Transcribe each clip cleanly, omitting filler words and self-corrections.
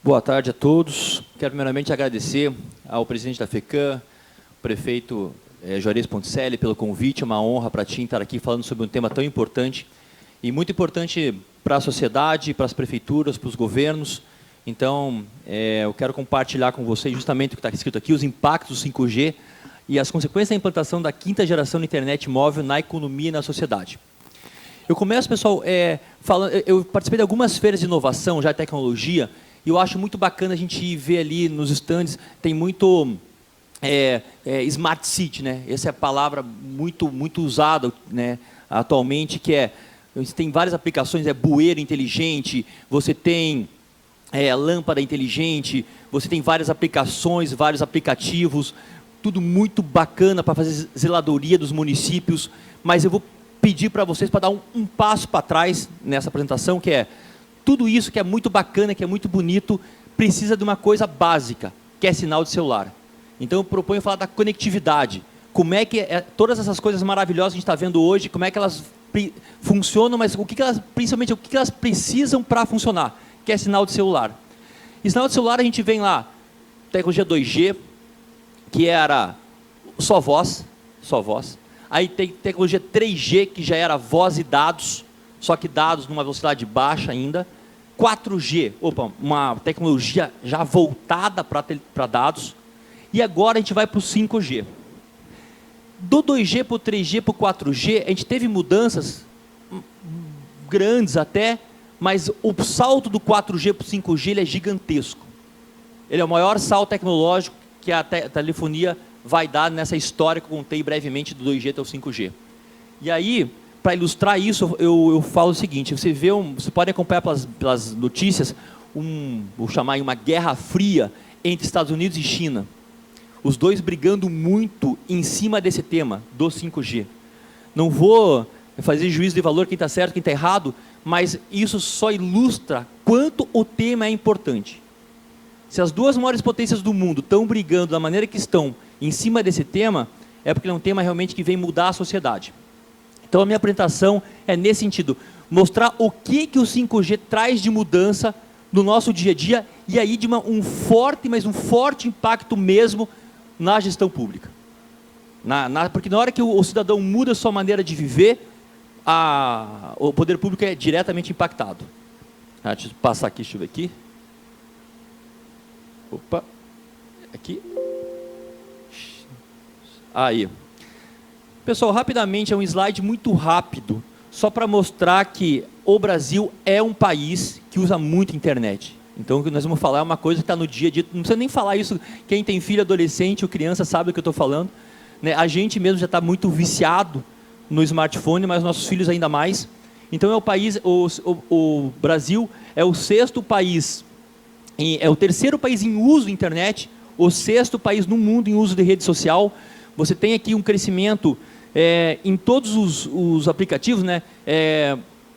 Boa tarde a todos. Quero primeiramente agradecer ao presidente da FECAM, o prefeito Juarez Ponticelli, pelo convite. É uma honra para ti estar aqui falando sobre um tema tão importante e muito importante para a sociedade, para as prefeituras, para os governos. Então, eu quero compartilhar com vocês justamente o que está escrito aqui, os impactos do 5G e as consequências da implantação da quinta geração de internet móvel na economia e na sociedade. Eu começo, pessoal, falando. Eu participei de algumas feiras de inovação, já de tecnologia, e eu acho muito bacana a gente ver ali nos stands, tem muito Smart City, né? Essa é a palavra muito usada, né, atualmente, que você tem várias aplicações, bueiro inteligente, você tem lâmpada inteligente, você tem várias aplicações, vários aplicativos, tudo muito bacana para fazer zeladoria dos municípios, mas eu vou pedir para vocês para dar um passo para trás nessa apresentação, que tudo isso que é muito bacana, que é muito bonito, precisa de uma coisa básica, que é sinal de celular. Então eu proponho falar da conectividade, como é que todas essas coisas maravilhosas que a gente está vendo hoje, como é que elas funcionam, mas principalmente o que elas precisam para funcionar, que é sinal de celular. E sinal de celular a gente vem lá, tecnologia 2G, que era só voz. Aí tem tecnologia 3G, que já era voz e dados, só que dados numa velocidade baixa ainda. 4G, uma tecnologia já voltada para dados. E agora a gente vai para o 5G. Do 2G para o 3G para o 4G, a gente teve mudanças grandes até, mas o salto do 4G para o 5G ele é gigantesco. Ele é o maior salto tecnológico que a telefonia vai dar nessa história que eu contei brevemente do 2G até o 5G. E aí, para ilustrar isso, eu falo o seguinte, você pode acompanhar pelas notícias, vou chamar uma guerra fria entre Estados Unidos e China. Os dois brigando muito em cima desse tema, do 5G. Não vou fazer juízo de valor, quem está certo, quem está errado, mas isso só ilustra quanto o tema é importante. Se as duas maiores potências do mundo estão brigando da maneira que estão em cima desse tema, é porque é um tema realmente que vem mudar a sociedade. Então a minha apresentação é nesse sentido, mostrar o que o 5G traz de mudança no nosso dia a dia, e aí de um forte impacto mesmo na gestão pública. Porque na hora que o cidadão muda a sua maneira de viver, o poder público é diretamente impactado. Deixa eu passar aqui, deixa eu ver aqui. Opa, aqui. Aí. Pessoal, rapidamente, é um slide muito rápido, só para mostrar que o Brasil é um país que usa muito internet. Então, o que nós vamos falar é uma coisa que está no dia a dia, não precisa nem falar isso, quem tem filho adolescente ou criança sabe do que eu estou falando. Né? A gente mesmo já está muito viciado no smartphone, mas nossos filhos ainda mais. Então, o Brasil é o sexto país, é o terceiro país em uso de internet, o sexto país no mundo em uso de rede social. Você tem aqui um crescimento em todos os aplicativos, né?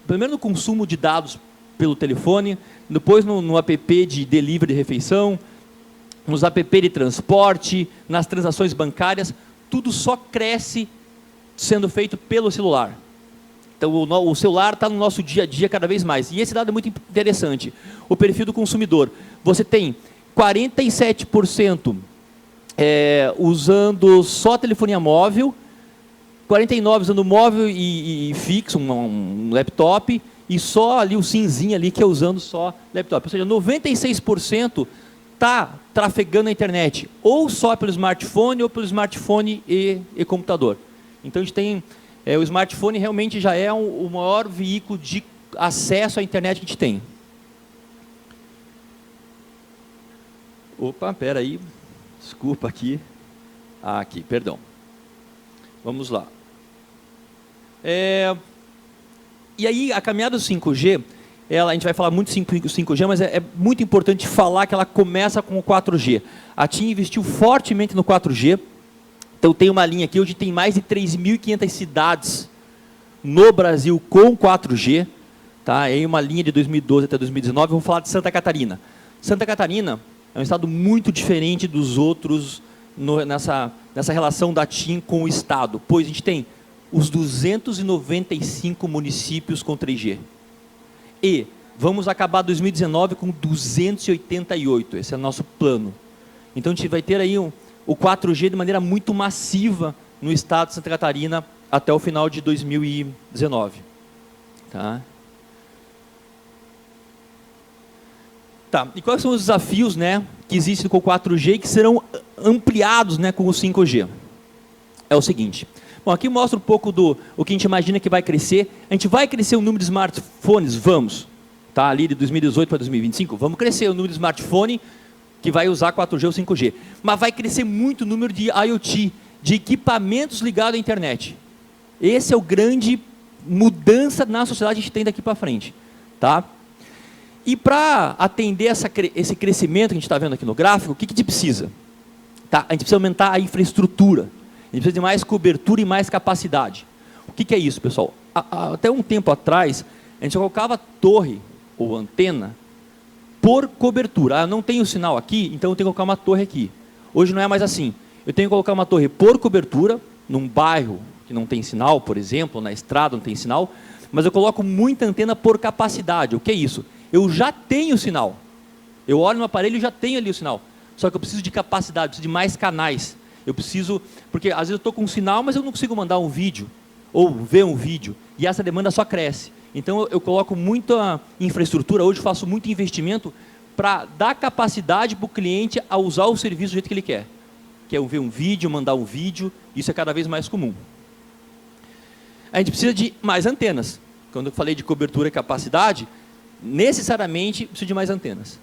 Primeiro no consumo de dados pelo telefone, depois no app de delivery de refeição, nos app de transporte, nas transações bancárias, tudo só cresce sendo feito pelo celular. Então o celular está no nosso dia a dia cada vez mais. E esse dado é muito interessante. O perfil do consumidor. Você tem 47% usando só telefonia móvel, 49% usando móvel e fixo, um laptop, e só ali o cinzinho ali que é usando só laptop. Ou seja, 96% está trafegando a internet, ou só pelo smartphone, ou pelo smartphone e computador. Então a gente tem, o smartphone realmente já é o maior veículo de acesso à internet que a gente tem. Opa, espera aí, desculpa aqui. Aqui, perdão. Vamos lá. E aí, a caminhada do 5G, a gente vai falar muito do 5G, mas é muito importante falar que ela começa com o 4G. A TIM investiu fortemente no 4G, então tem uma linha aqui, onde tem mais de 3.500 cidades no Brasil com 4G, tá? É uma linha de 2012 até 2019, vamos falar de Santa Catarina. Santa Catarina é um estado muito diferente dos outros nessa relação da TIM com o estado, pois a gente tem os 295 municípios com 3G. E Vamos acabar 2019 com 288, esse é o nosso plano. Então a gente vai ter aí o 4G de maneira muito massiva no estado de Santa Catarina até o final de 2019. Tá? Tá, e quais são os desafios, né, que existem com o 4G e que serão ampliados, né, com o 5G? É o seguinte, bom, aqui mostra um pouco do o que a gente imagina que vai crescer. A gente vai crescer o número de smartphones? Vamos. Tá, ali de 2018 para 2025, vamos crescer o número de smartphone que vai usar 4G ou 5G. Mas vai crescer muito o número de IoT, de equipamentos ligados à internet. Esse é o grande mudança na sociedade que a gente tem daqui para frente. Tá? E para atender esse crescimento que a gente está vendo aqui no gráfico, o que a gente precisa? Tá? A gente precisa aumentar a infraestrutura, a gente precisa de mais cobertura e mais capacidade. O que é isso, pessoal? Até um tempo atrás, a gente colocava torre ou antena por cobertura. Eu não tenho sinal aqui, então eu tenho que colocar uma torre aqui. Hoje não é mais assim. Eu tenho que colocar uma torre por cobertura, num bairro que não tem sinal, por exemplo, na estrada não tem sinal, mas eu coloco muita antena por capacidade. O que é isso? Eu já tenho sinal. Eu olho no aparelho e já tenho ali o sinal. Só que eu preciso de capacidade, preciso de mais canais. Eu preciso, porque às vezes eu estou com um sinal, mas eu não consigo mandar um vídeo, ou ver um vídeo, e essa demanda só cresce. Então eu coloco muita infraestrutura, hoje faço muito investimento para dar capacidade para o cliente a usar o serviço do jeito que ele quer. Quer ver um vídeo, mandar um vídeo, isso é cada vez mais comum. A gente precisa de mais antenas. Quando eu falei de cobertura e capacidade, necessariamente preciso de mais antenas.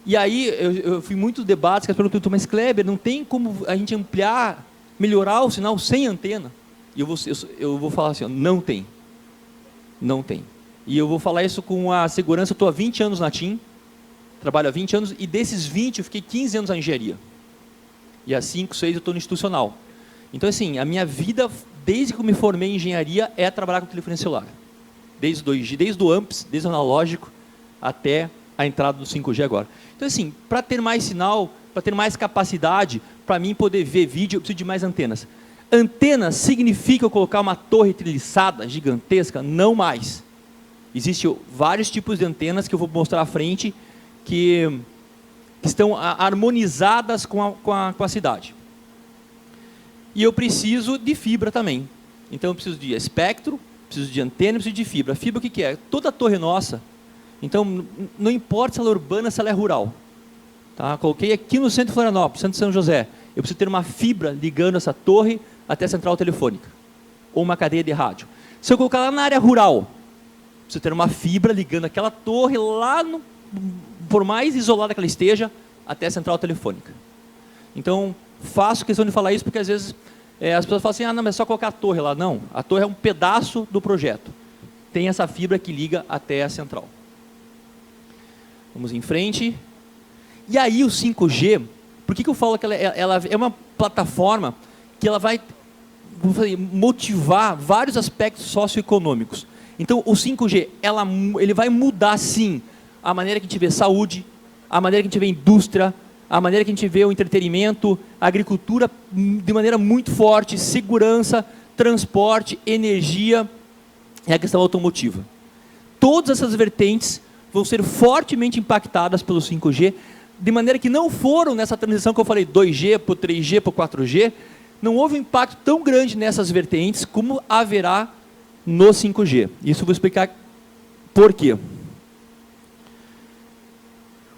E aí eu fui muito debates que as pessoas perguntam, mas Kleber, não tem como a gente ampliar, melhorar o sinal sem antena? E eu vou falar assim, ó, não tem. Não tem. E eu vou falar isso com a segurança, eu estou há 20 anos na TIM, trabalho há 20 anos, e desses 20 eu fiquei 15 anos na engenharia. E há 5, 6 eu estou no institucional. Então assim, a minha vida, desde que eu me formei em engenharia, é trabalhar com telefonia celular. Desde o 2G, desde o AMPS, desde o analógico, até a entrada do 5G agora. Então assim, para ter mais sinal, para ter mais capacidade, para mim poder ver vídeo, eu preciso de mais antenas. Antena significa eu colocar uma torre treliçada, gigantesca? Não mais. Existem vários tipos de antenas que eu vou mostrar à frente, que estão harmonizadas com a cidade. E eu preciso de fibra também. Então eu preciso de espectro, preciso de antena, preciso de fibra. Fibra o que é? Toda torre nossa. Então não importa se ela é urbana, se ela é rural. Tá? Coloquei aqui no centro de Florianópolis, centro de São José. Eu preciso ter uma fibra ligando essa torre até a central telefônica. Ou uma cadeia de rádio. Se eu colocar lá na área rural, preciso ter uma fibra ligando aquela torre lá, por mais isolada que ela esteja, até a central telefônica. Então, faço questão de falar isso, porque às vezes as pessoas falam assim, ah, não, mas é só colocar a torre lá. Não, a torre é um pedaço do projeto. Tem essa fibra que liga até a central. Vamos em frente. E aí o 5G, por que eu falo que ela é uma plataforma que ela vai motivar vários aspectos socioeconômicos. Então o 5G, ele vai mudar sim a maneira que a gente vê saúde, a maneira que a gente vê indústria, a maneira que a gente vê o entretenimento, a agricultura de maneira muito forte, segurança, transporte, energia e a questão automotiva. Todas essas vertentes vão ser fortemente impactadas pelo 5G, de maneira que não foram nessa transição que eu falei, 2G para o 3G para o 4G, não houve um impacto tão grande nessas vertentes como haverá no 5G. Isso eu vou explicar por quê.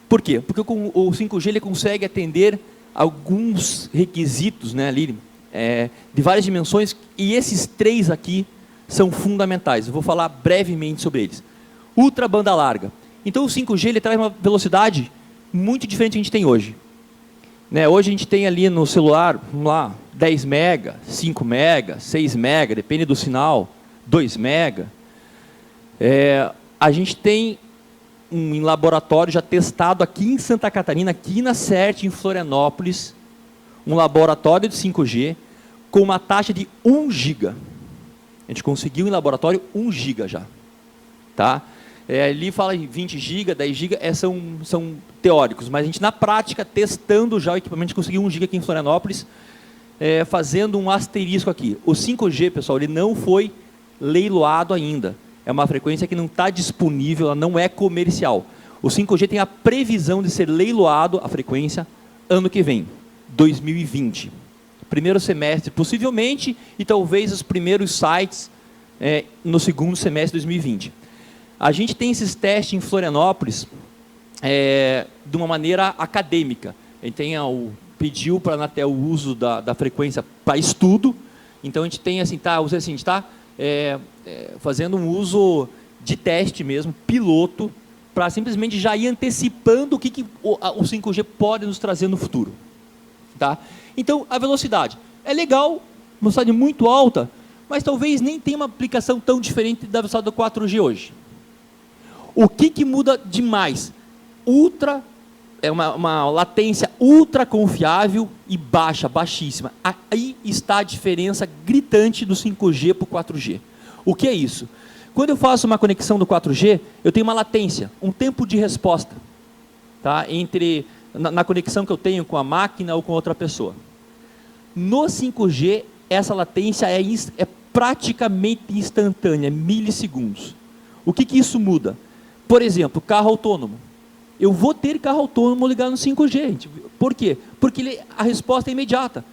Por quê? Porque o 5G ele consegue atender alguns requisitos, né, ali, de várias dimensões, e esses 3 aqui são fundamentais. Eu vou falar brevemente sobre eles. Ultra banda larga. Então o 5G ele traz uma velocidade muito diferente do que a gente tem hoje. Né, hoje a gente tem ali no celular, vamos lá, 10 mega, 5 mega, 6 mega, depende do sinal, 2 mega. A gente tem em laboratório já testado aqui em Santa Catarina, aqui na CERT, em Florianópolis, um laboratório de 5G com uma taxa de 1 giga. A gente conseguiu em laboratório 1 giga já. Tá? Ali fala em 20 GB, 10 GB, são teóricos, mas a gente na prática, testando já o equipamento, conseguiu 1 GB aqui em Florianópolis, fazendo um asterisco aqui. O 5G, pessoal, ele não foi leiloado ainda. é uma frequência que não está disponível, ela não é comercial. O 5G tem a previsão de ser leiloado, a frequência, ano que vem, 2020. Primeiro semestre, possivelmente, e talvez os primeiros sites no segundo semestre de 2020. A gente tem esses testes em Florianópolis de uma maneira acadêmica. A gente pediu para a Anatel o uso da frequência para estudo, então a gente tem assim, a gente está fazendo um uso de teste mesmo, piloto, para simplesmente já ir antecipando o que o 5G pode nos trazer no futuro. Tá? Então, a velocidade é legal, velocidade muito alta, mas talvez nem tenha uma aplicação tão diferente da velocidade do 4G hoje. O que muda demais? Uma latência ultra confiável e baixíssima. Aí está a diferença gritante do 5G para o 4G. O que é isso? Quando eu faço uma conexão do 4G, eu tenho uma latência, um tempo de resposta, tá? Na conexão que eu tenho com a máquina ou com outra pessoa. No 5G, essa latência é praticamente instantânea, milissegundos. O que isso muda? Por exemplo, carro autônomo. Eu vou ter carro autônomo ligado no 5G. Por quê? Porque a resposta é imediata.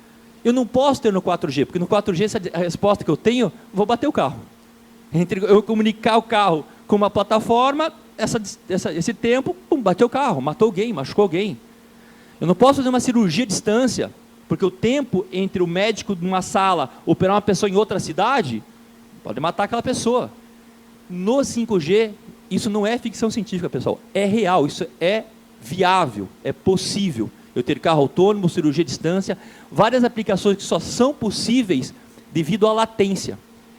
Eu não posso ter no 4G, porque no 4G, a resposta que eu tenho, vou bater o carro. Entre eu comunicar o carro com uma plataforma, esse tempo, bateu o carro, matou alguém, machucou alguém. Eu não posso fazer uma cirurgia à distância, porque o tempo entre o médico de uma sala operar uma pessoa em outra cidade, pode matar aquela pessoa. No 5G, isso não é ficção científica, pessoal. É real, isso é viável, é possível. Eu ter carro autônomo, cirurgia à distância, várias aplicações que só são possíveis devido à latência.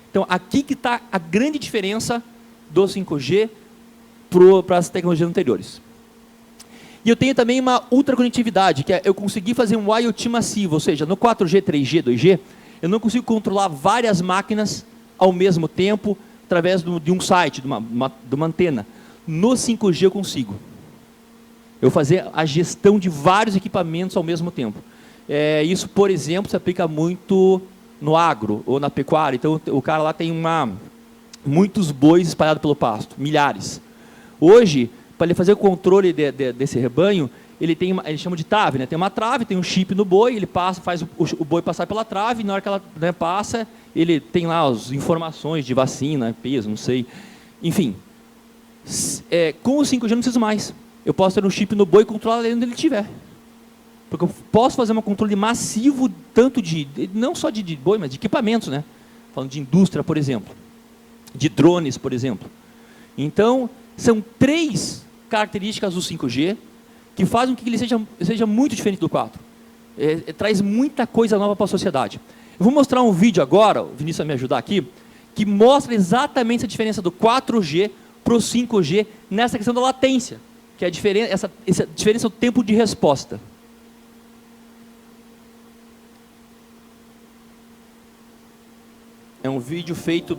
Então, aqui que está a grande diferença do 5G para as tecnologias anteriores. E eu tenho também uma ultraconectividade, que é eu conseguir fazer um IoT massivo, ou seja, no 4G, 3G, 2G, eu não consigo controlar várias máquinas ao mesmo tempo, através de um site, de uma antena. No 5G eu consigo. Eu fazer a gestão de vários equipamentos ao mesmo tempo. Isso, por exemplo, se aplica muito no agro ou na pecuária. Então, o cara lá tem muitos bois espalhados pelo pasto, milhares. Hoje, para ele fazer o controle desse rebanho, ele chama de trave, né? Tem uma trave, tem um chip no boi, ele faz o boi passar pela trave, e na hora que ela passa, ele tem lá as informações de vacina, peso, não sei. Enfim, com o 5G eu não preciso mais. Eu posso ter um chip no boi e controlar ele onde ele estiver. Porque eu posso fazer um controle massivo, tanto não só de boi, mas de equipamentos, né? Falando de indústria, por exemplo. De drones, por exemplo. Então, são 3 características do 5G que fazem com que ele seja muito diferente do 4. Traz muita coisa nova para a sociedade. Eu vou mostrar um vídeo agora, o Vinícius vai me ajudar aqui, que mostra exatamente a diferença do 4G para o 5G nessa questão da latência, que é essa diferença do tempo de resposta. É um vídeo feito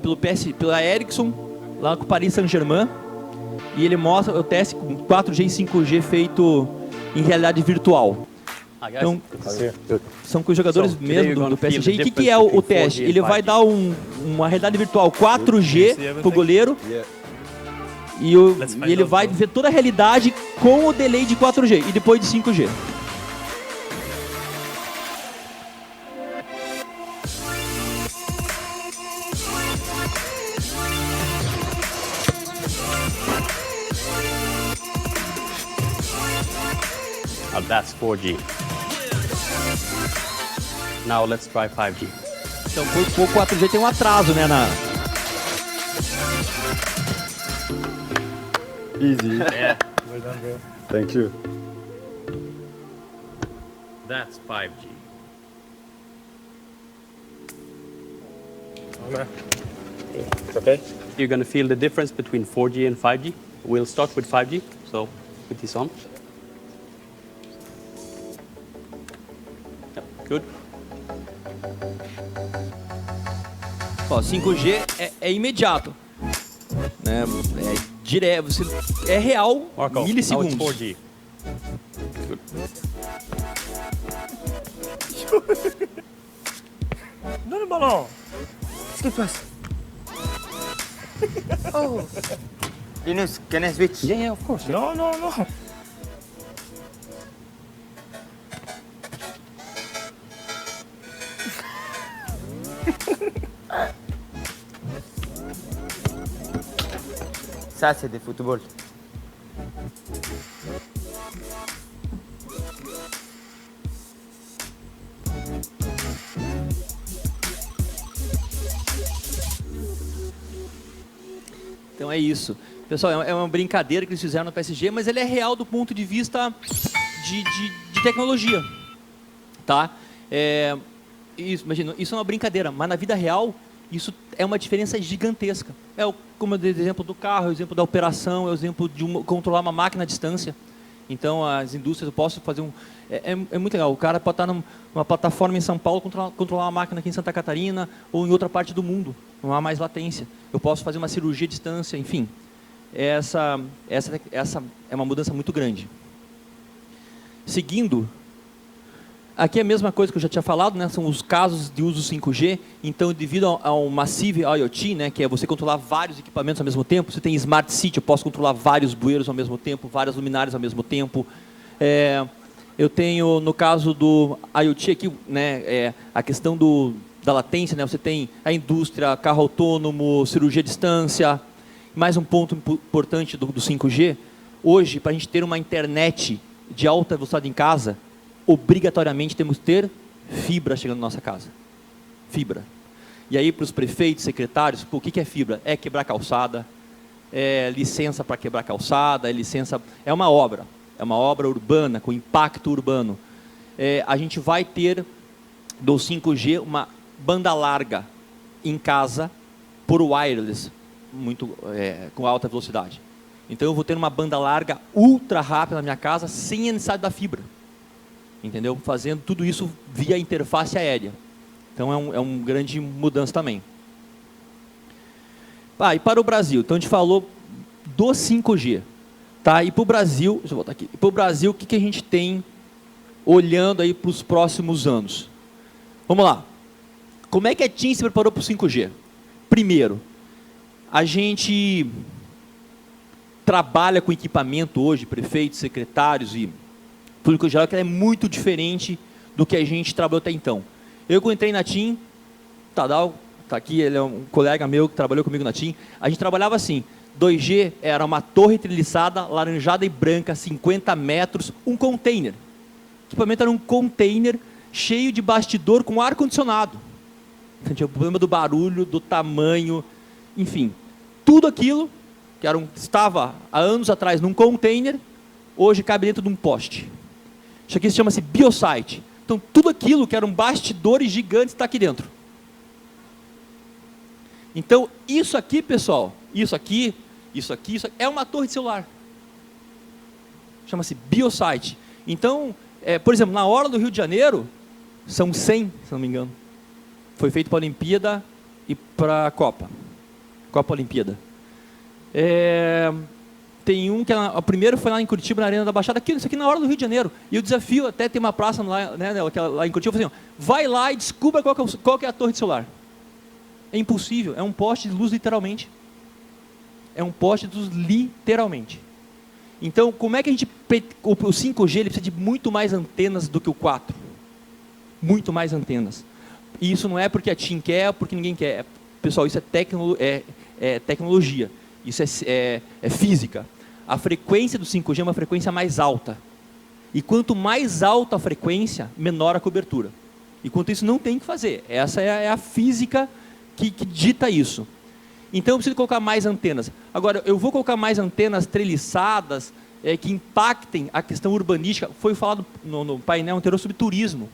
pela Ericsson, lá com o Paris Saint-Germain, e ele mostra o teste com 4G e 5G feito em realidade virtual. Então, são com os jogadores mesmo do PSG. E o que é o teste? Ele vai dar uma realidade virtual 4G para o goleiro, e ele vai ver toda a realidade com o delay de 4G e depois de 5G. That's 4G. Now let's try 5G. Então, o 4G tem um atraso, né, Easy. Yeah. Well done, bro. Thank you. That's 5G. It's okay? You're going to feel the difference between 4G and 5G. We'll start with 5G. So, put this on. Good. Ó, 5G é imediato, né? Direto, é real, Marco, milissegundos. now it's 4G. Donne le ballon. Qu'est-ce qui se passe? Oh. Linus, can I switch? Yeah, of course. No, no, no. Ça, c'est du football. Então é isso. Pessoal, é uma brincadeira que eles fizeram no PSG, mas ele é real do ponto de vista de tecnologia. Tá? Isso, imagina, isso é uma brincadeira, mas na vida real, isso é uma diferença gigantesca. Como eu dei o exemplo do carro, é o exemplo da operação, é o exemplo de controlar uma máquina à distância. Então, as indústrias, eu posso fazer é muito legal. O cara pode estar numa plataforma em São Paulo, controlar uma máquina aqui em Santa Catarina ou em outra parte do mundo. Não há mais latência. Eu posso fazer uma cirurgia à distância, enfim. Essa é uma mudança muito grande. Seguindo, aqui é a mesma coisa que eu já tinha falado, né? São os casos de uso 5G. Então, devido ao Massive IoT, né, que é você controlar vários equipamentos ao mesmo tempo, você tem Smart City, eu posso controlar vários bueiros ao mesmo tempo, várias luminárias ao mesmo tempo. Eu tenho, no caso do IoT aqui, né, a questão da latência, né? Você tem a indústria, carro autônomo, cirurgia à distância. Mais um ponto importante do 5G, hoje, para a gente ter uma internet de alta velocidade em casa, obrigatoriamente temos que ter fibra chegando na nossa casa. Fibra. E aí, para os prefeitos, secretários, o que é fibra? É quebrar calçada, é licença para quebrar calçada, é uma obra urbana, com impacto urbano. A gente vai ter, do 5G, uma banda larga em casa, por wireless, com alta velocidade. Então eu vou ter uma banda larga ultra rápida na minha casa sem a necessidade da fibra, entendeu? Fazendo tudo isso via interface aérea. Então é uma grande mudança também. E para o Brasil, então a gente falou do 5G, tá? E para o Brasil, deixa eu voltar aqui. Para o Brasil, o que a gente tem olhando aí para os próximos anos? Vamos lá. Como é que a TIM se preparou para o 5G? Primeiro, a gente trabalha com equipamento hoje, prefeitos, secretários e público geral, que é muito diferente do que a gente trabalhou até então. Eu, quando entrei na TIM, Tadal está aqui, ele é um colega meu que trabalhou comigo na TIM, a gente trabalhava assim, 2G era uma torre treliçada, laranjada e branca, 50 metros, um container. O equipamento era um container cheio de bastidor com ar-condicionado. Então, tinha o problema do barulho, do tamanho, enfim, tudo aquilo que estava há anos atrás num container, hoje cabe dentro de um poste. Isso aqui chama-se Biosite. Então, tudo aquilo que eram bastidores gigantes está aqui dentro. Então, isso aqui, pessoal, isso aqui é uma torre de celular. Chama-se Biosite. Então, por exemplo, na Orla do Rio de Janeiro, são 100, se não me engano. Foi feito para a Olimpíada e para a Copa Olimpíada. Tem um que o primeiro foi lá em Curitiba, na Arena da Baixada, isso aqui na Orla do Rio de Janeiro. E o desafio, até tem uma praça lá, né, lá em Curitiba, assim, vai lá e descubra qual que é a torre de celular. É impossível, é um poste de luz literalmente. É um poste de luz literalmente. Então, como é que o 5G ele precisa de muito mais antenas do que o 4? Muito mais antenas. E isso não é porque a TIM quer, porque ninguém quer. Pessoal, isso é tecnologia. Isso é física. A frequência do 5G é uma frequência mais alta. E quanto mais alta a frequência, menor a cobertura. E quanto isso não tem que fazer. Essa é a física que dita isso. Então eu preciso colocar mais antenas. Agora, eu vou colocar mais antenas treliçadas que impactem a questão urbanística. Foi falado no painel anterior sobre turismo.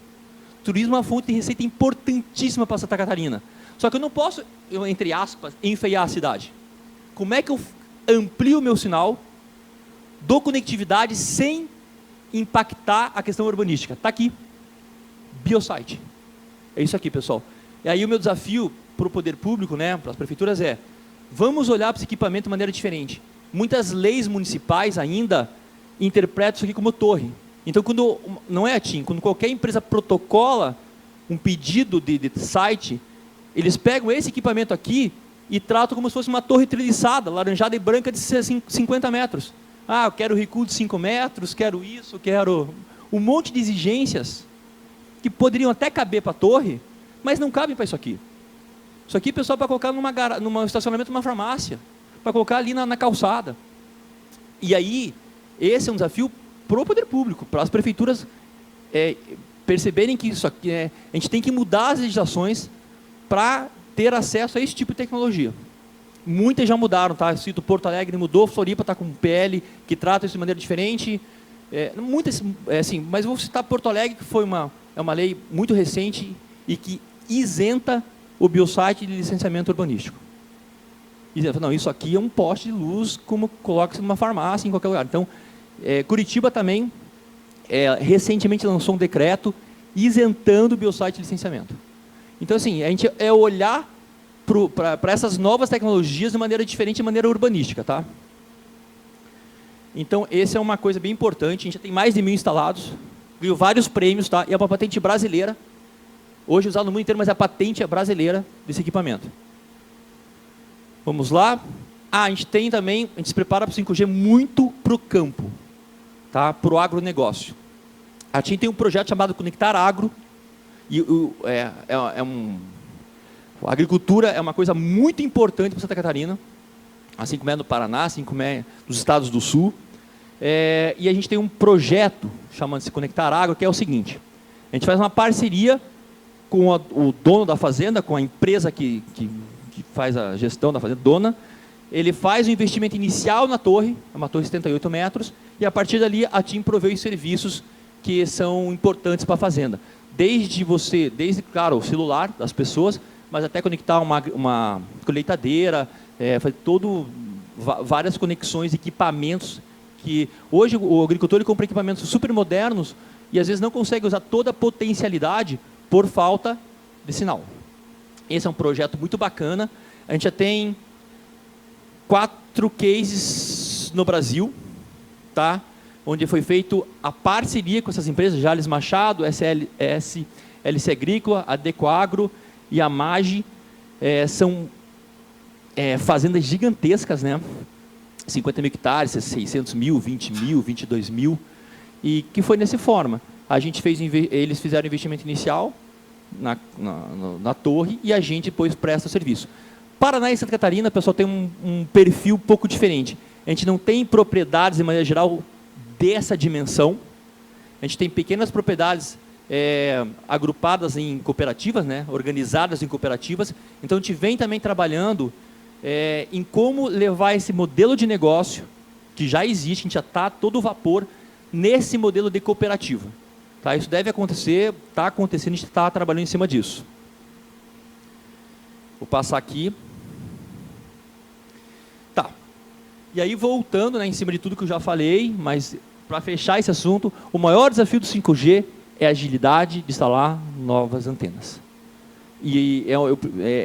Turismo é uma fonte de receita importantíssima para Santa Catarina. Só que eu não posso, entre aspas, enfeiar a cidade. Como é que eu amplio o meu sinal, dou conectividade sem impactar a questão urbanística? Está aqui. Biosite. É isso aqui, pessoal. E aí o meu desafio para o poder público, né, para as prefeituras vamos olhar para esse equipamento de maneira diferente. Muitas leis municipais ainda interpretam isso aqui como torre. Então, quando não é a TIM, quando qualquer empresa protocola um pedido de site, eles pegam esse equipamento aqui e trato como se fosse uma torre treliçada, laranjada e branca de 50 metros. Ah, eu quero recuo de 5 metros, quero isso, quero um monte de exigências que poderiam até caber para a torre, mas não cabem para isso aqui. Isso aqui, pessoal, para colocar num estacionamento de uma farmácia, para colocar ali na calçada. E aí, esse é um desafio para o poder público, para as prefeituras perceberem que isso aqui a gente tem que mudar as legislações para ter acesso a esse tipo de tecnologia. Muitas já mudaram, tá? Eu cito Porto Alegre mudou, Floripa está com um PL que trata isso de maneira diferente. Muitas, assim, mas vou citar Porto Alegre, que foi uma lei muito recente e que isenta o biosite de licenciamento urbanístico. Isenta, não, isso aqui é um poste de luz, como coloca-se numa farmácia, em qualquer lugar. Então, Curitiba também recentemente lançou um decreto isentando o biosite de licenciamento. Então, assim, a gente olhar para essas novas tecnologias de maneira diferente, de maneira urbanística, tá? Então, essa é uma coisa bem importante. A gente já tem mais de 1.000 instalados, ganhou vários prêmios, tá? E é uma patente brasileira. Hoje usado no mundo inteiro, mas a patente é brasileira desse equipamento. Vamos lá. A gente tem também, a gente se prepara para o 5G muito para o campo, tá? Para o agronegócio. A TIM tem um projeto chamado Conectar Agro. E a agricultura é uma coisa muito importante para Santa Catarina, assim como é no Paraná, assim como é nos estados do Sul. E a gente tem um projeto chamado-se Conectar Agro, que é o seguinte: a gente faz uma parceria com o dono da fazenda, com a empresa que faz a gestão da fazenda, dona. Ele faz o investimento inicial na torre, é uma torre de 78 metros, e a partir dali a TIM provê os serviços que são importantes para a fazenda. Desde, claro, o celular das pessoas, mas até conectar uma colheitadeira, fazer várias conexões, equipamentos, que hoje o agricultor ele compra equipamentos super modernos e às vezes não consegue usar toda a potencialidade por falta de sinal. Esse é um projeto muito bacana. A gente já tem 4 cases no Brasil, tá? Onde foi feito a parceria com essas empresas, Jales Machado, LC Agrícola, a Decoagro e a Magi. São fazendas gigantescas, né? 50 mil hectares, 600 mil, 20 mil, 22 mil, e que foi nessa forma. Eles fizeram o investimento inicial na torre e a gente depois presta o serviço. Paraná e Santa Catarina, o pessoal tem um perfil um pouco diferente. A gente não tem propriedades, de maneira geral, dessa dimensão. A gente tem pequenas propriedades agrupadas em cooperativas, né, organizadas em cooperativas. Então, a gente vem também trabalhando em como levar esse modelo de negócio, que já existe, a gente já está todo vapor, nesse modelo de cooperativa. Tá? Isso deve acontecer, está acontecendo, a gente está trabalhando em cima disso. Vou passar aqui. Tá. E aí, voltando, né, em cima de tudo que eu já falei, mas para fechar esse assunto, o maior desafio do 5G é a agilidade de instalar novas antenas. E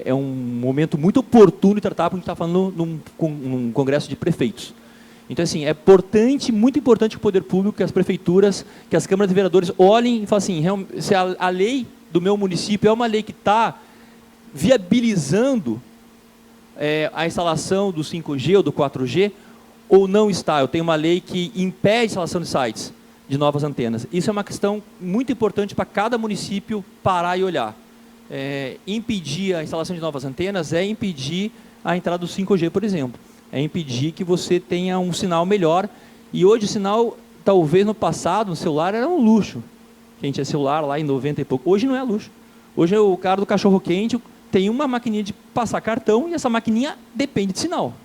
é um momento muito oportuno de tratar, porque a gente está falando num congresso de prefeitos. Então, assim, é importante, muito importante que o poder público, que as prefeituras, que as câmaras de vereadores olhem e falem assim, se a lei do meu município é uma lei que está viabilizando a instalação do 5G ou do 4G, ou não está. Eu tenho uma lei que impede a instalação de sites de novas antenas. Isso é uma questão muito importante para cada município parar e olhar. Impedir a instalação de novas antenas é impedir a entrada do 5G, por exemplo. É impedir que você tenha um sinal melhor. E hoje o sinal, talvez no passado, no celular, era um luxo. A gente tinha celular lá em 90 e pouco. Hoje não é luxo. Hoje o cara do cachorro-quente tem uma maquininha de passar cartão e essa maquininha depende de sinal.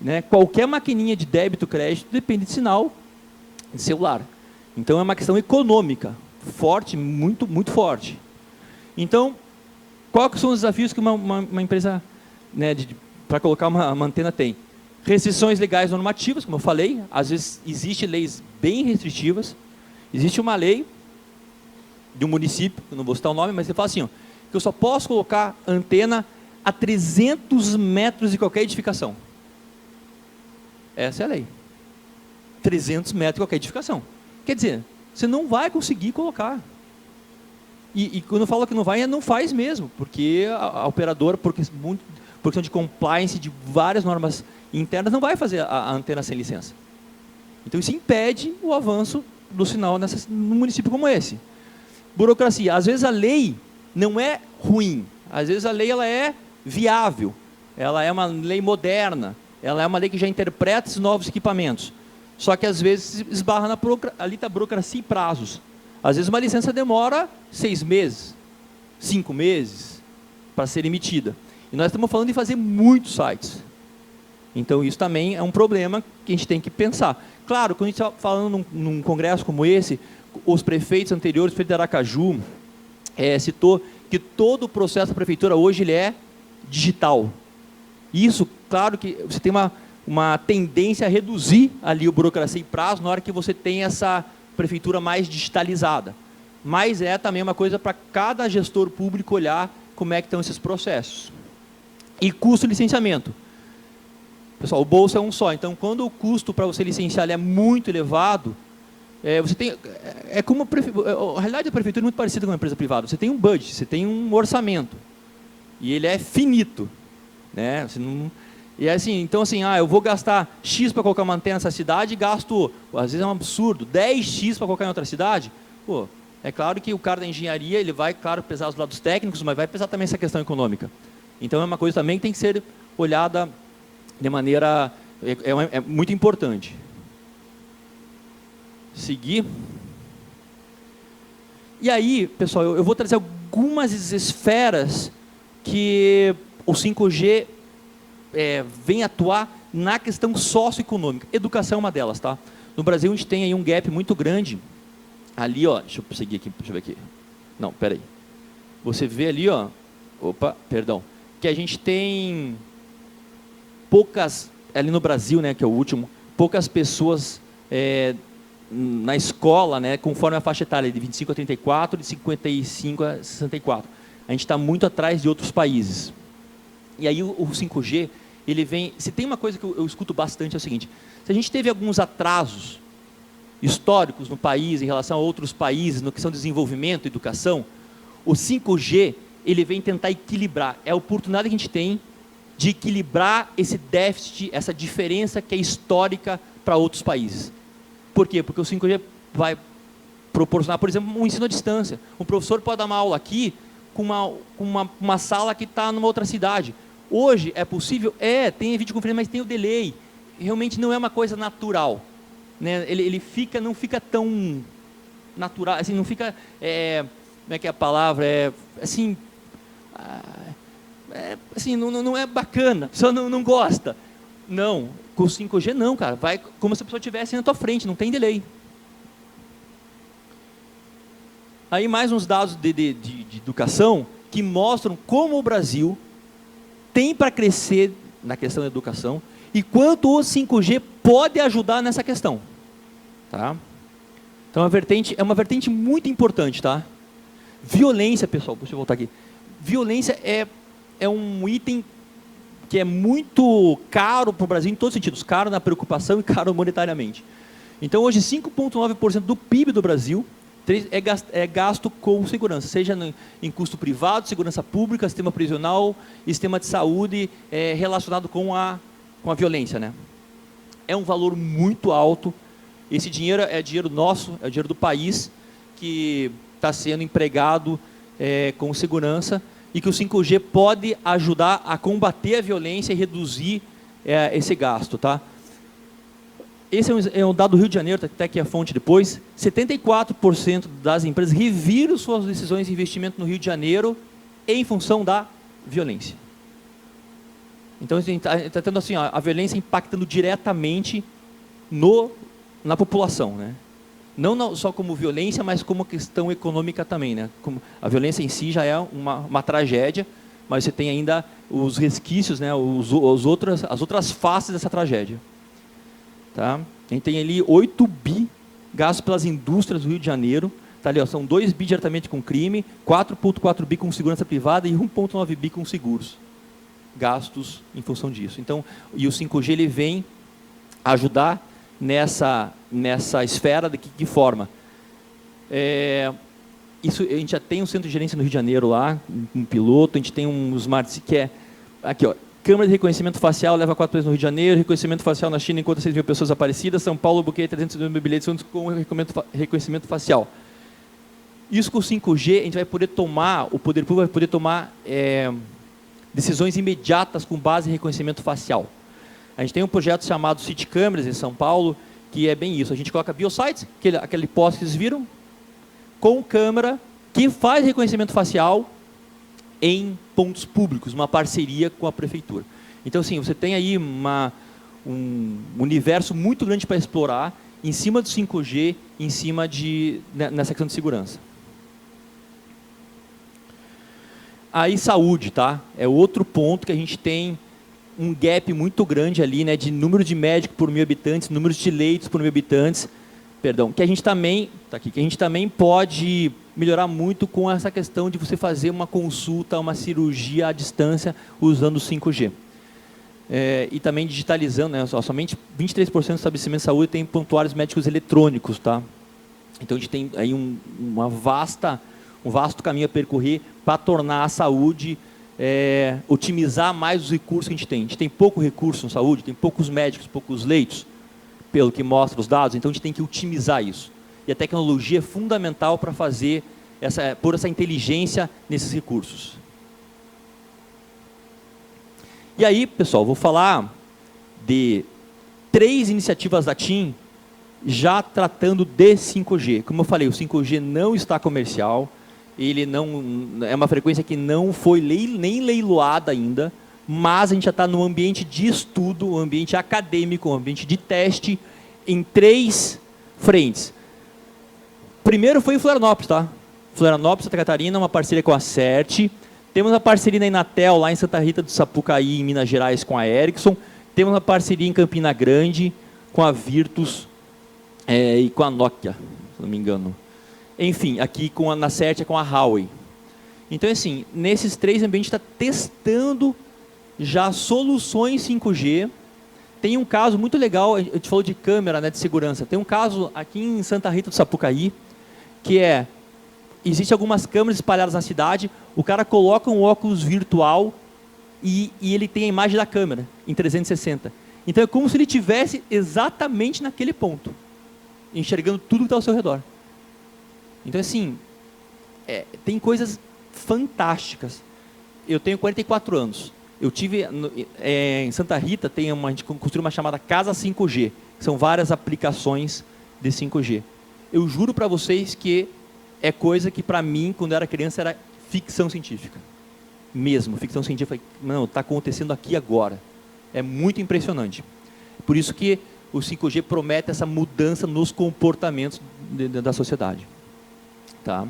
Né? Qualquer maquininha de débito, crédito, depende de sinal de celular. Então é uma questão econômica, forte, muito, muito forte. Então, quais são os desafios que uma empresa, né, para colocar uma antena tem? Restrições legais normativas, como eu falei, às vezes existem leis bem restritivas. Existe uma lei de um município, eu não vou citar o nome, mas ele fala assim, ó, que eu só posso colocar antena a 300 metros de qualquer edificação. Essa é a lei. 300 metros de qualquer edificação. Quer dizer, você não vai conseguir colocar. E quando eu falo que não vai, não faz mesmo, porque a operadora, por por questão de compliance de várias normas internas, não vai fazer a antena sem licença. Então isso impede o avanço do sinal num município como esse. Burocracia. Às vezes a lei não é ruim. Às vezes a lei ela é viável. Ela é uma lei moderna. Ela é uma lei que já interpreta esses novos equipamentos. Só que às vezes esbarra ali está burocracia e prazos. Às vezes uma licença demora 6 meses, 5 meses para ser emitida. E nós estamos falando de fazer muitos sites. Então isso também é um problema que a gente tem que pensar. Claro, quando a gente está falando num congresso como esse, os prefeitos anteriores, o prefeito de Aracaju, citou que todo o processo da prefeitura hoje ele é digital. Isso, claro que você tem uma tendência a reduzir ali a burocracia e prazo na hora que você tem essa prefeitura mais digitalizada. Mas é também uma coisa para cada gestor público olhar como é que estão esses processos. E custo de licenciamento. Pessoal, o bolso é um só. Então, quando o custo para você licenciar ele é muito elevado, você tem... como a realidade da prefeitura é muito parecida com uma empresa privada. Você tem um budget, você tem um orçamento. E ele é finito. Né? Você não... E é assim, então assim, eu vou gastar X para colocar uma antena nessa cidade e gasto, às vezes é um absurdo, 10X para colocar em outra cidade. Pô, é claro que o cara da engenharia, ele vai, claro, pesar os lados técnicos, mas vai pesar também essa questão econômica. Então é uma coisa também que tem que ser olhada de maneira, é muito importante. Seguir. E aí, pessoal, eu vou trazer algumas esferas que o 5G vem atuar na questão socioeconômica. Educação é uma delas, tá? No Brasil a gente tem aí um gap muito grande. Ali, ó, deixa eu seguir aqui, deixa eu ver aqui. Não, peraí. Você vê ali, ó, que a gente tem poucas, ali no Brasil, né, que é o último, poucas pessoas na escola, né, conforme a faixa etária de 25 a 34, de 55 a 64. A gente está muito atrás de outros países. E aí o 5G, ele vem... Se tem uma coisa que eu escuto bastante, é o seguinte: se a gente teve alguns atrasos históricos no país, em relação a outros países, no que são desenvolvimento, educação, o 5G, ele vem tentar equilibrar. É a oportunidade que a gente tem de equilibrar esse déficit, essa diferença que é histórica para outros países. Por quê? Porque o 5G vai proporcionar, por exemplo, um ensino à distância. Um professor pode dar uma aula aqui com uma sala que está numa outra cidade. Hoje é possível? Tem videoconferência, mas tem o delay. Realmente não é uma coisa natural. Né? Ele não fica tão natural, assim, não fica, como é que é a palavra? Assim, não é bacana, a pessoa não gosta. Não, com o 5G não, cara, vai como se a pessoa estivesse na tua frente, não tem delay. Aí mais uns dados de educação que mostram como o Brasil tem para crescer na questão da educação e quanto o 5G pode ajudar nessa questão. Tá? Então é uma vertente muito importante. Tá? Violência, pessoal, deixa eu voltar aqui. Violência é um item que é muito caro para o Brasil em todos os sentidos. Caro na preocupação e caro monetariamente. Então hoje 5,9% do PIB do Brasil é gasto com segurança, seja em custo privado, segurança pública, sistema prisional, sistema de saúde relacionado com a violência. Né? É um valor muito alto. Esse dinheiro é dinheiro nosso, é dinheiro do país, que está sendo empregado com segurança, e que o 5G pode ajudar a combater a violência e reduzir esse gasto. Tá? Esse é um dado do Rio de Janeiro, até aqui a fonte depois. 74% das empresas reviram suas decisões de investimento no Rio de Janeiro em função da violência. Então, a gente está tendo assim, a violência impactando diretamente na população. Né? Não só como violência, mas como questão econômica também. Né? Como a violência em si já é uma tragédia, mas você tem ainda os resquícios, né? as outras faces dessa tragédia. Tá? A gente tem ali 8 bi gastos pelas indústrias do Rio de Janeiro. Tá ali, ó, são 2 bi diretamente com crime, 4,4 bi com segurança privada e 1,9 bi com seguros. Gastos em função disso. Então, e o 5G ele vem ajudar nessa esfera de que forma? Isso, a gente já tem um centro de gerência no Rio de Janeiro lá, um piloto, a gente tem um Smart que é aqui, ó, câmera de reconhecimento facial leva 4 meses no Rio de Janeiro, reconhecimento facial na China encontra 6 mil pessoas aparecidas, São Paulo bloqueia 302 mil bilhetes com reconhecimento facial. Isso com o 5G, a gente vai poder tomar, o poder público vai poder tomar decisões imediatas com base em reconhecimento facial. A gente tem um projeto chamado City Câmeras em São Paulo, que é bem isso. A gente coloca biosites, aquele poste que vocês viram, com câmera que faz reconhecimento facial em pontos públicos, uma parceria com a prefeitura. Então, assim, você tem aí um universo muito grande para explorar em cima do 5G, nessa questão de segurança. Aí, saúde, tá? É outro ponto que a gente tem um gap muito grande ali, né, de número de médicos por 1.000 habitantes, números de leitos por 1.000 habitantes, perdão, que a gente também, que a gente também pode melhorar muito com essa questão de você fazer uma consulta, uma cirurgia à distância usando o 5G. E também digitalizando, né, somente 23% dos estabelecimentos de saúde tem prontuários médicos eletrônicos, tá? Então a gente tem aí um vasto caminho a percorrer para tornar a saúde, otimizar mais os recursos que a gente tem. A gente tem pouco recurso na saúde, tem poucos médicos, poucos leitos, pelo que mostra os dados, então a gente tem que otimizar isso. E a tecnologia é fundamental para fazer pôr essa inteligência nesses recursos. E aí, pessoal, vou falar de 3 iniciativas da TIM já tratando de 5G. Como eu falei, o 5G não está comercial, ele não é uma frequência que não foi nem leiloada ainda, mas a gente já está no ambiente de estudo, um ambiente acadêmico, um ambiente de teste, em 3 frentes. Primeiro foi em Florianópolis, tá? Florianópolis, Santa Catarina, uma parceria com a CERT. Temos uma parceria na Inatel, lá em Santa Rita do Sapucaí, em Minas Gerais, com a Ericsson. Temos uma parceria em Campina Grande, com a Virtus e com a Nokia, se não me engano. Enfim, aqui na CERT é com a Huawei. Então, assim, nesses 3 ambientes a gente está testando já soluções 5G. Tem um caso muito legal, a gente falou de câmera, né, de segurança. Tem um caso aqui em Santa Rita do Sapucaí, que existem algumas câmeras espalhadas na cidade, o cara coloca um óculos virtual e ele tem a imagem da câmera em 360. Então é como se ele estivesse exatamente naquele ponto, enxergando tudo que está ao seu redor. Então, assim, tem coisas fantásticas. Eu tenho 44 anos. Eu tive, em Santa Rita, a gente construiu uma chamada Casa 5G, que são várias aplicações de 5G. Eu juro para vocês que é coisa que, para mim, quando eu era criança, era ficção científica. Mesmo, ficção científica. Não, está acontecendo aqui agora. É muito impressionante. Por isso que o 5G promete essa mudança nos comportamentos da sociedade. Tá?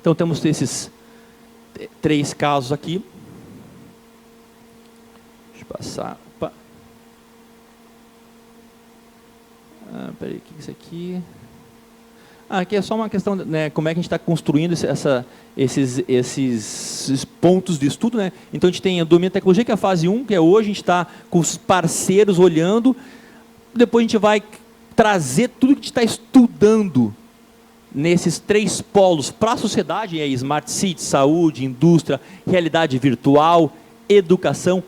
Então, temos esses 3 casos aqui. Deixa eu passar. Opa. Peraí, o que é isso aqui? Aqui é só uma questão, né, como é que a gente está construindo esses pontos de estudo, né? Então a gente tem a domínio da tecnologia, que é a fase 1, que é hoje, a gente está com os parceiros olhando, depois a gente vai trazer tudo que a gente está estudando nesses 3 polos para a sociedade, Smart City, saúde, indústria, realidade virtual, educação.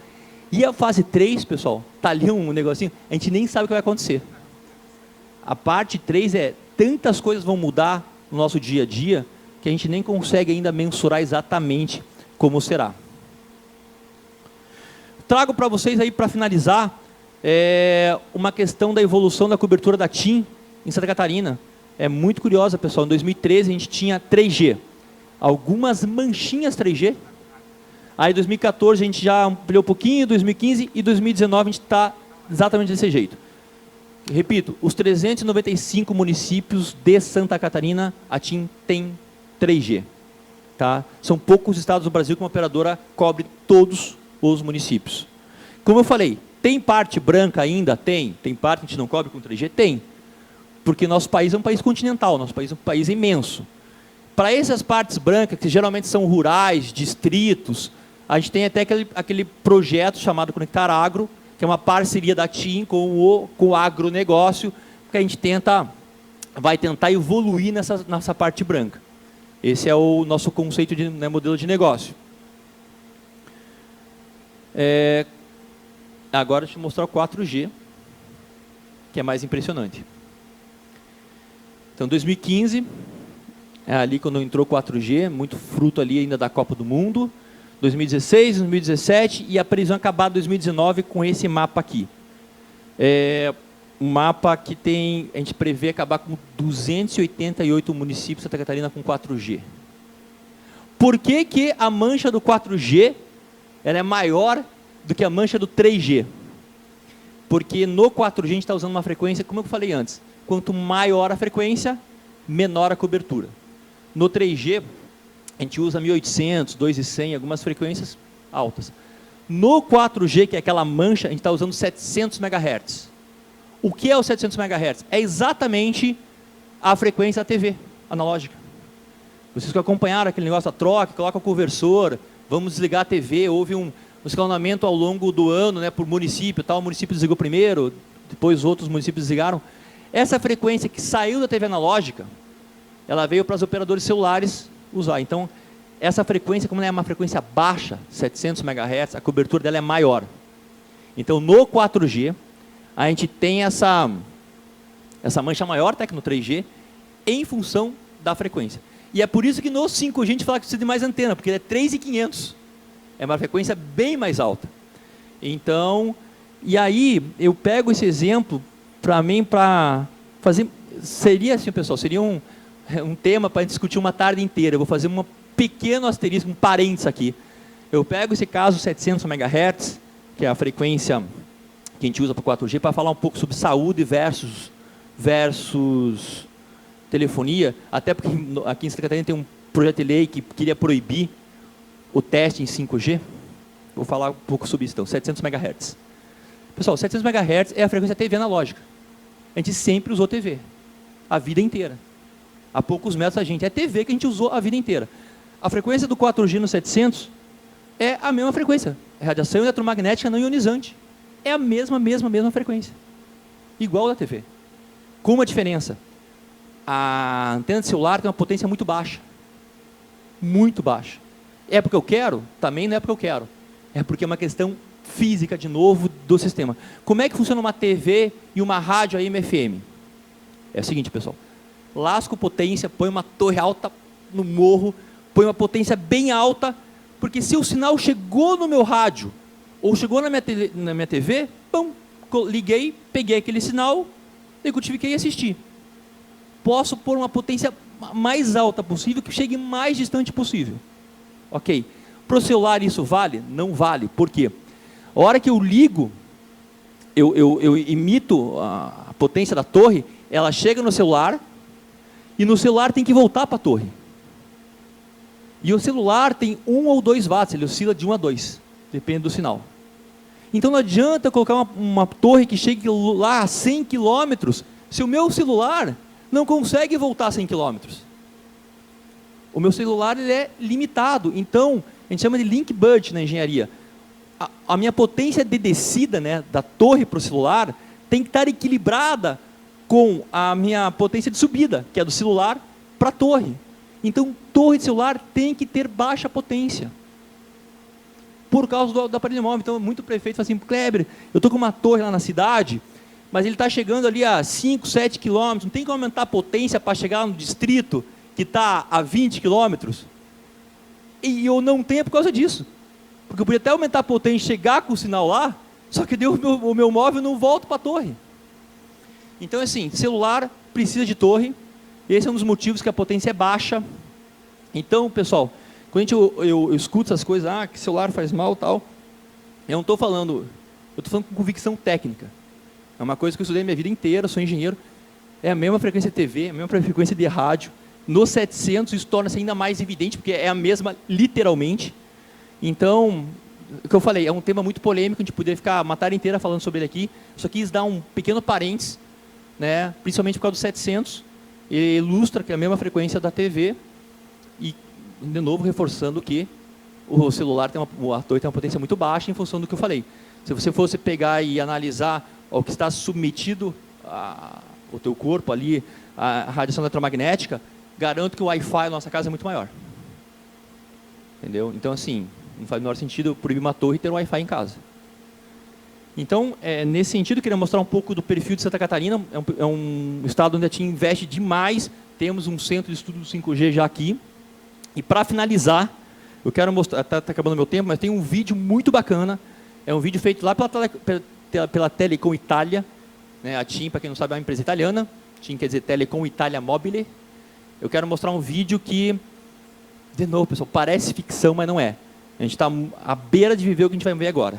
E a fase 3, pessoal, está ali um negocinho, a gente nem sabe o que vai acontecer. A parte 3 tantas coisas vão mudar no nosso dia a dia, que a gente nem consegue ainda mensurar exatamente como será. Trago para vocês aí, para finalizar, uma questão da evolução da cobertura da TIM em Santa Catarina. É muito curiosa, pessoal. Em 2013 a gente tinha 3G. Algumas manchinhas 3G. Aí em 2014 a gente já ampliou um pouquinho, 2015 e 2019 a gente está exatamente desse jeito. Repito, os 395 municípios de Santa Catarina, a TIM tem 3G. Tá? São poucos estados do Brasil que uma operadora cobre todos os municípios. Como eu falei, tem parte branca ainda? Tem. Tem parte que a gente não cobre com 3G? Tem. Porque nosso país é um país continental, nosso país é um país imenso. Para essas partes brancas, que geralmente são rurais, distritos, a gente tem até aquele projeto chamado Conectar Agro, que é uma parceria da TIM com o agronegócio, que a gente vai tentar evoluir nessa parte branca. Esse é o nosso conceito de modelo de negócio. Agora deixa eu mostrar o 4G, que é mais impressionante. Então, 2015, é ali quando entrou o 4G, muito fruto ali ainda da Copa do Mundo. 2016, 2017 e a previsão acabar em 2019 com esse mapa aqui. Um mapa que a gente prevê acabar com 288 municípios de Santa Catarina com 4G. Por que que a mancha do 4G ela é maior do que a mancha do 3G? Porque no 4G a gente está usando uma frequência, como eu falei antes, quanto maior a frequência, menor a cobertura. No 3G, a gente usa 1800, 2100, algumas frequências altas. No 4G, que é aquela mancha, a gente está usando 700 MHz. O que é o 700 MHz? É exatamente a frequência da TV analógica. Vocês que acompanharam aquele negócio da troca, coloca o conversor, vamos desligar a TV, houve um escalonamento ao longo do ano, né, por município, tal município desligou primeiro, depois outros municípios desligaram. Essa frequência que saiu da TV analógica, ela veio para os operadores celulares usar. Então, essa frequência, como ela é uma frequência baixa, 700 MHz, a cobertura dela é maior. Então, no 4G, a gente tem essa mancha maior até que no 3G, em função da frequência. E é por isso que no 5G a gente fala que precisa de mais antena, porque ele é 3.500. É uma frequência bem mais alta. Então, e aí, eu pego esse exemplo, para mim, para fazer... Seria assim, pessoal, seria um tema para discutir uma tarde inteira. Eu vou fazer um pequeno asterisco, um parênteses aqui. Eu pego esse caso 700 MHz, que é a frequência que a gente usa para o 4G, para falar um pouco sobre saúde versus telefonia, até porque aqui em Santa Catarina tem um projeto de lei que queria proibir o teste em 5G. Vou falar um pouco sobre isso então, 700 MHz. Pessoal, 700 MHz é a frequência TV analógica. A gente sempre usou TV, a vida inteira. Há poucos metros a gente, é TV que a gente usou a vida inteira. A frequência do 4G no 700 é a mesma frequência, é radiação eletromagnética não ionizante. É a mesma frequência, igual da TV. Com uma diferença, a antena de celular tem uma potência muito baixa. Muito baixa. É porque eu quero? Também não é porque eu quero. É porque é uma questão física, de novo, do sistema. Como é que funciona uma TV e uma rádio AM/FM? É o seguinte, pessoal. Lasco potência, põe uma torre alta no morro, põe uma potência bem alta, porque se o sinal chegou no meu rádio, ou chegou na minha TV, pum, liguei, peguei aquele sinal, decodifiquei e assisti. Posso pôr uma potência mais alta possível, que chegue mais distante possível. Ok. Para o celular isso vale? Não vale. Por quê? A hora que eu ligo, eu imito a potência da torre, ela chega no celular, e no celular tem que voltar para a torre. E o celular tem 1 ou 2 watts, ele oscila de 1 a 2, depende do sinal. Então não adianta eu colocar uma torre que chegue lá a 100 km, se o meu celular não consegue voltar a 100 km. O meu celular ele é limitado, então a gente chama de link budget na engenharia. A minha potência de descida, né, da torre para o celular tem que estar equilibrada com a minha potência de subida, que é do celular para a torre. Então, torre de celular tem que ter baixa potência. Por causa do aparelho móvel. Então, muito prefeito fala assim, Kleber, eu estou com uma torre lá na cidade, mas ele está chegando ali a 5, 7 quilômetros, não tem que aumentar a potência para chegar no distrito que está a 20 quilômetros? E eu não tenho por causa disso. Porque eu podia até aumentar a potência e chegar com o sinal lá, só que o meu móvel não volta para a torre. Então, assim, celular precisa de torre. Esse é um dos motivos que a potência é baixa. Então, pessoal, quando eu escuto essas coisas, que celular faz mal e tal, eu não estou falando, eu estou falando com convicção técnica. É uma coisa que eu estudei a minha vida inteira, sou engenheiro. É a mesma frequência de TV, a mesma frequência de rádio. No 700 isso torna-se ainda mais evidente, porque é a mesma literalmente. Então, o que eu falei, é um tema muito polêmico, a gente poderia ficar uma tarde inteira falando sobre ele aqui. Só quis dar um pequeno parênteses, né, principalmente por causa do 700, ele ilustra que é a mesma frequência da TV, e, de novo, reforçando que o celular a torre tem uma potência muito baixa em função do que eu falei. Se você fosse pegar e analisar ao que está submetido o teu corpo ali, a radiação eletromagnética, garanto que o Wi-Fi na nossa casa é muito maior. Entendeu? Então, assim, não faz o menor sentido eu proibir uma torre e ter um Wi-Fi em casa. Então, nesse sentido, eu queria mostrar um pouco do perfil de Santa Catarina. É um estado onde a TIM investe demais. Temos um centro de estudo do 5G já aqui. E para finalizar, eu quero mostrar, está acabando meu tempo, mas tem um vídeo muito bacana. É um vídeo feito lá pela Telecom Itália. Né? A TIM, para quem não sabe, é uma empresa italiana. TIM quer dizer Telecom Italia Mobile. Eu quero mostrar um vídeo que, de novo, pessoal, parece ficção, mas não é. A gente está à beira de viver o que a gente vai ver agora.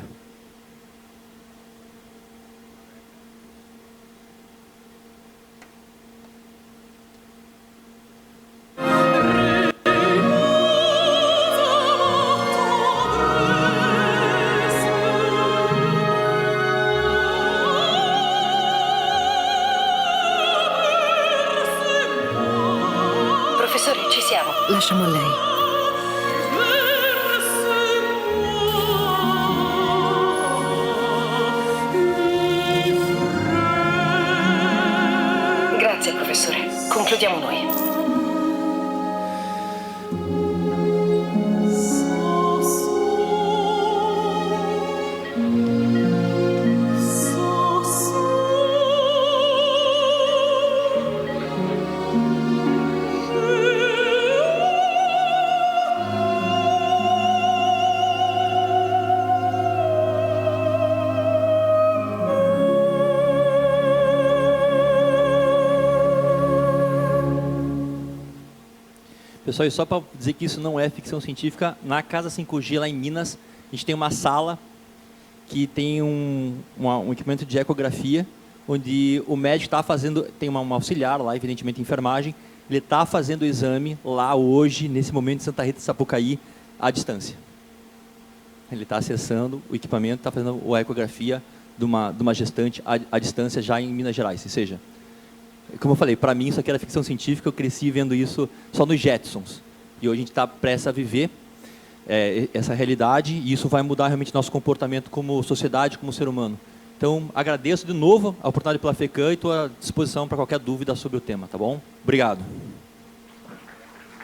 Professore, ci siamo. Lasciamo a lei. Grazie, professore. Concludiamo noi. Pessoal, e só para dizer que isso não é ficção científica, na Casa 5G lá em Minas, a gente tem uma sala que tem um equipamento de ecografia, onde o médico está fazendo, tem uma auxiliar lá, evidentemente enfermagem, ele está fazendo o exame lá hoje, nesse momento em Santa Rita de Sapucaí, à distância. Ele está acessando o equipamento, está fazendo a ecografia de uma gestante à distância já em Minas Gerais, ou seja, como eu falei, para mim isso aqui era ficção científica, eu cresci vendo isso só nos Jetsons. E hoje a gente está prestes a viver essa realidade e isso vai mudar realmente nosso comportamento como sociedade, como ser humano. Então, agradeço de novo a oportunidade pela FECAM e estou à disposição para qualquer dúvida sobre o tema, tá bom? Obrigado.